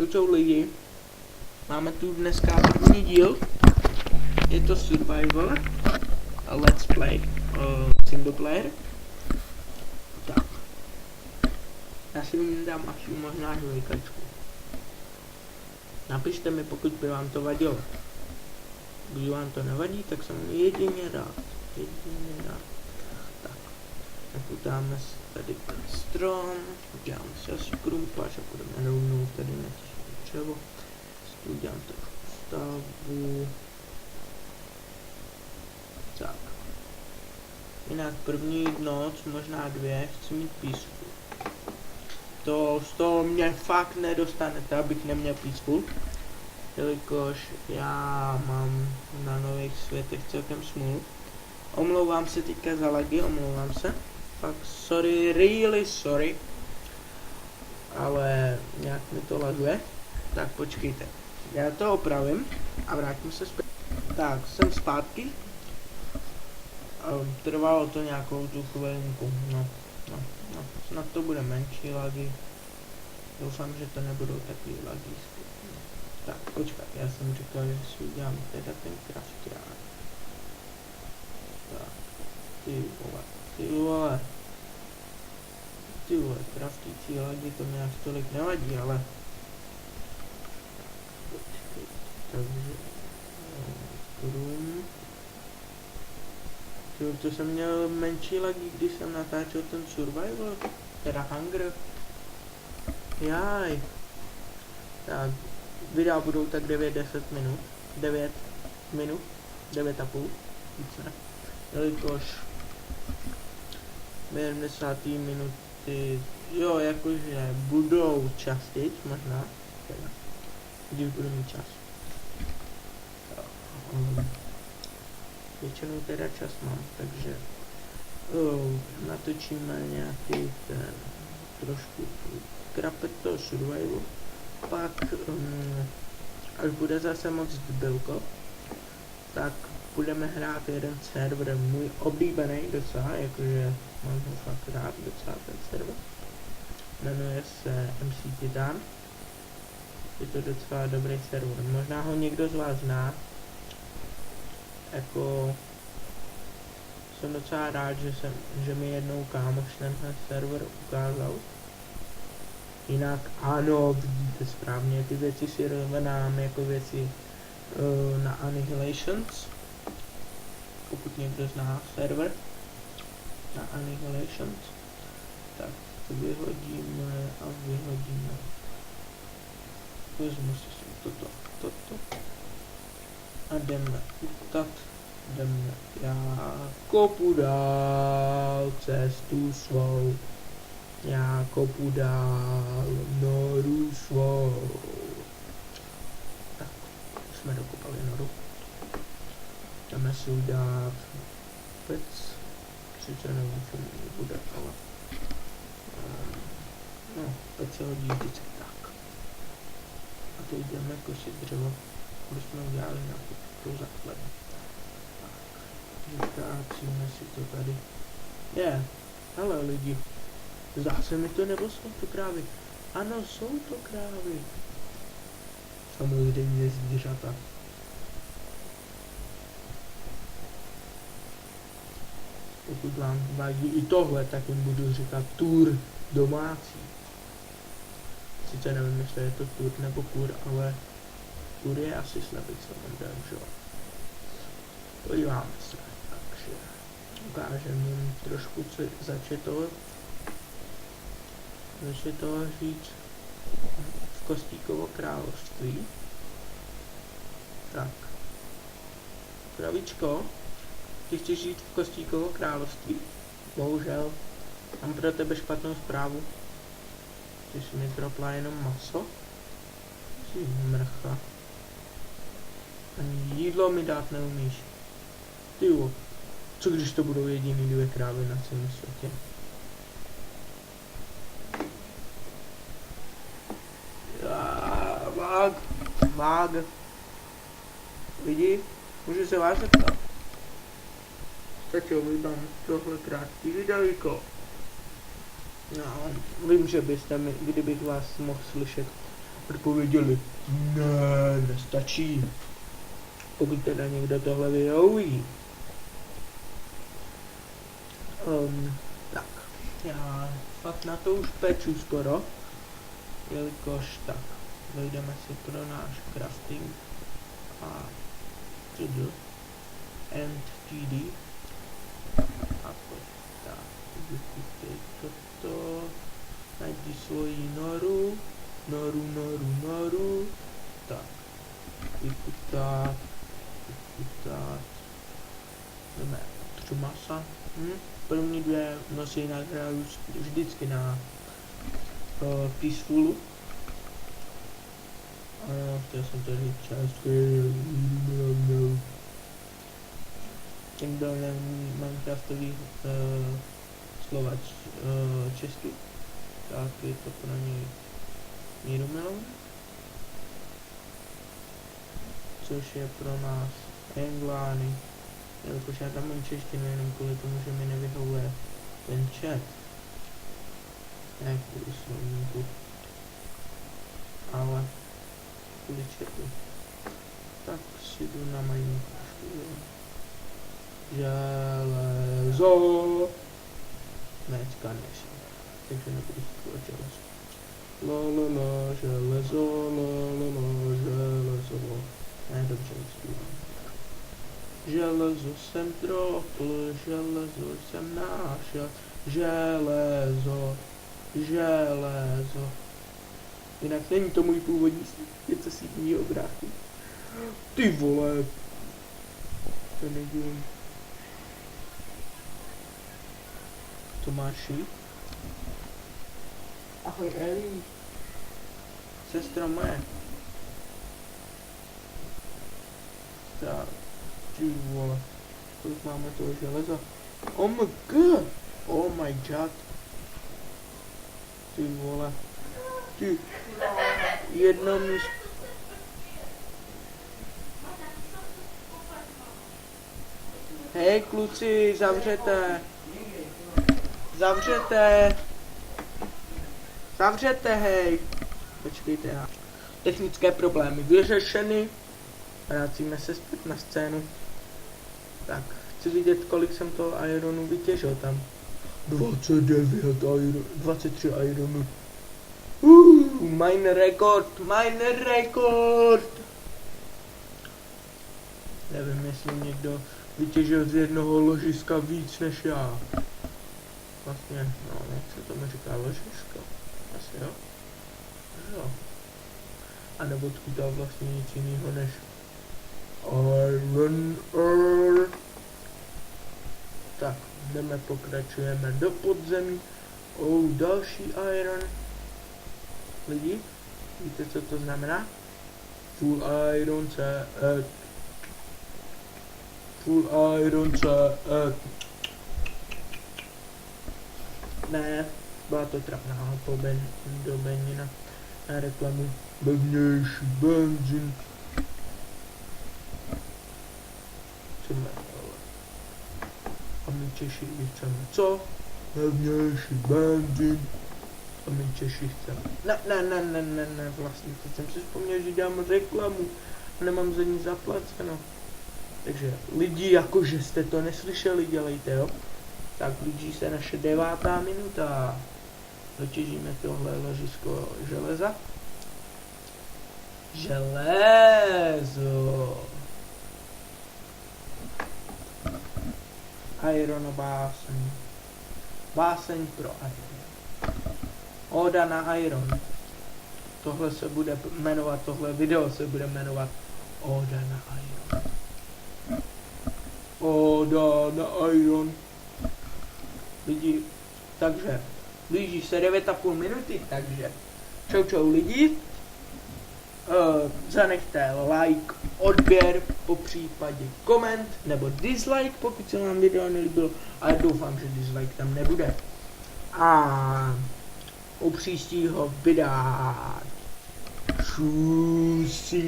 Čau lidi, máme tu dneska první díl, je to survival, let's play, single player. Tak, já si dám asi možná dvojkačku. Napište mi, pokud by vám to vadilo. Když vám to nevadí, tak jsem jedině rád. Tak, nakutáme tady ten strom, uděláme si asi krumpáč a budeme rovnou tady na dřevo. Udělám trošku stavbu. Tak. Jinak první noc, možná dvě, chci mít písku. To z toho mě fakt nedostanete, abych neměl písku. Jelikož já mám na nových světech celkem smůlu. Omlouvám se teďka za lagy, omlouvám se. Fakt sorry, really sorry. Ale nějak mi to laguje. Tak počkejte. Já to opravím a vrátím se zpět. Tak, jsem zpátky. Trvalo to nějakou tu chvilinku. No. Snad to bude menší lagy. Doufám, že to nebudou takový lagy. Tak, počkat, já jsem říkal, že si udělám teda ten craftiák. Tak, ty vole, craftící lagy, to mě až tolik nevadí, ale... Takže... To jsem měl menší lagy, když jsem natáčel ten survival, teda Hunger. Jaj. Tak, videa budou tak 9-10 minut, 9 minut, 9,5, víc ne. Jelikož během 10. minuty, jo, jakože budou častěji, možná, teda, když budu mít čas. Většinou teda čas mám, takže natočíme nějaký ten trošku krapeto survival, pak až bude zase moc dbilko, tak budeme hrát jeden server, můj oblíbený docela, jakože mám ho fakt rád docela ten server, jmenuje se MC Titan, je to docela dobrý server, možná ho někdo z vás zná. Jako jsem docela rád, že mi jednou kámoš tenhle server ukázal. Jinak ano, vidíte správně, ty věci si rozvedám jako věci na Annihilations. Pokud někdo zná server na Annihilations, tak to vyhodíme a vyhodíme. Vezmu si toto. A jdeme utat, já kopu dál cestu svou, já kopu dál noru svou. Tak, jsme dokopali noru. Jdeme si udělat pec, sice nevím, co mi bude, ale no, pec se hodí vždycky tak. A teď jdeme kosit dřevo. Když jsme udělali nějakou základnu. Tak, vytácíme si to tady. Hele lidi, zdá se mi to, nebo jsou to krávy? Ano, jsou to krávy. Samozřejmě zvířata. Pokud vám vadí i tohle, tak jim budu říkat tur domácí. Sice nevím, jestli je to tur nebo kur, ale tur je asi slepice, že jo. Podíváme se, takže ukážeme jim trošku začetoho říct v Kostíkovo království. Tak. Kravičko, ty chceš žít v Kostíkovo království? Bohužel, mám pro tebe špatnou zprávu. Ty jsi mi dropla jenom maso? Jsi mrcha. Ani jídlo mi dát neumíš. Tyjo, co když to budou jediný dvě krávy na celém světě? Vág. Lidi, můžu se vás zeptat? Stačilo mi tam tohle krátký videíko. No, vím, že byste mi, kdybych vás mohl slyšet odpověděli, ne, nestačí. Pokud teda někdo tohle video uvidí. Tak, já fakt na to už peču skoro, jelikož tak, vejdeme si pro náš crafting a end td a pojď, tak, vykutaj toto, najdi svoji noru, tak, vykutat, jdeme 3 masa, první 2 nosy nahraju vždycky na Peacefulu. Ano, chtěl jsem to říct částky, tím byl Minecraftový slova česky, tak je to pro něj mírumilovné, což je pro nás Englány, jelikož já tam mám češtinu jenom kvůli tomu, že mi nevyhovuje ten chat, ne kvůli slovníku, ale kvůli chatu. Tak si jdu na Minecraftu. Železo. Dneska než. Takže nebudu říkat železo. Železo, železo. Ne, dobře, nespívám. Železo jsem tropl, železo jsem našel. Železo. Jinak není to můj původní něco sídního bráchu. Ty vole. To nedělím. Tomáši. Ahoj Eli. Sestra moje. Tak. Ty vole. Kolik máme toho železa? Oh my god. Oh my god. Ty vole. Ty. Jedno místo. Hej kluci, zavřete. Zavřete, hej. Počkejte na. Technické problémy vyřešeny. Vracíme se zpět na scénu. Tak, chci vidět, kolik jsem toho ironu vytěžil tam. 23 ironu. Mine rekord. Nevím, jestli někdo vytěžil z jednoho ložiska víc než já. Vlastně, no, jak se tomu říká, ložisko? Asi jo? Jo. A nebo odkud vlastně nic jiného než Iron Ore. Tak, pokračujeme do podzemí. Další iron. Lidi, víte, co to znamená? Full iron CE. Ne, byla to trapná dobenina na reklamu. Levnější benzín. A my Češi chceme co? Levnější benzín. A my Češi chceme. Ne, vlastně teď jsem si vzpomněl, že dělám reklamu a nemám za ní zaplaceno. Takže lidi, jakože jste to neslyšeli, dělejte, jo. Tak blíží se naše 9. minuta. Dotěžíme tohle ložisko železa. Železo. Iron báseň. Báseň pro Iron. Oda na Iron. Tohle se bude jmenovat, tohle video se bude jmenovat Oda na Iron. Oda na Iron. Lidi, takže blíží se 9,5 minuty, takže čau lidi. Zanechte like, odběr, popřípadě koment nebo dislike, pokud se vám video nelíbilo, ale doufám, že dislike tam nebude. A u příštího videa čusí.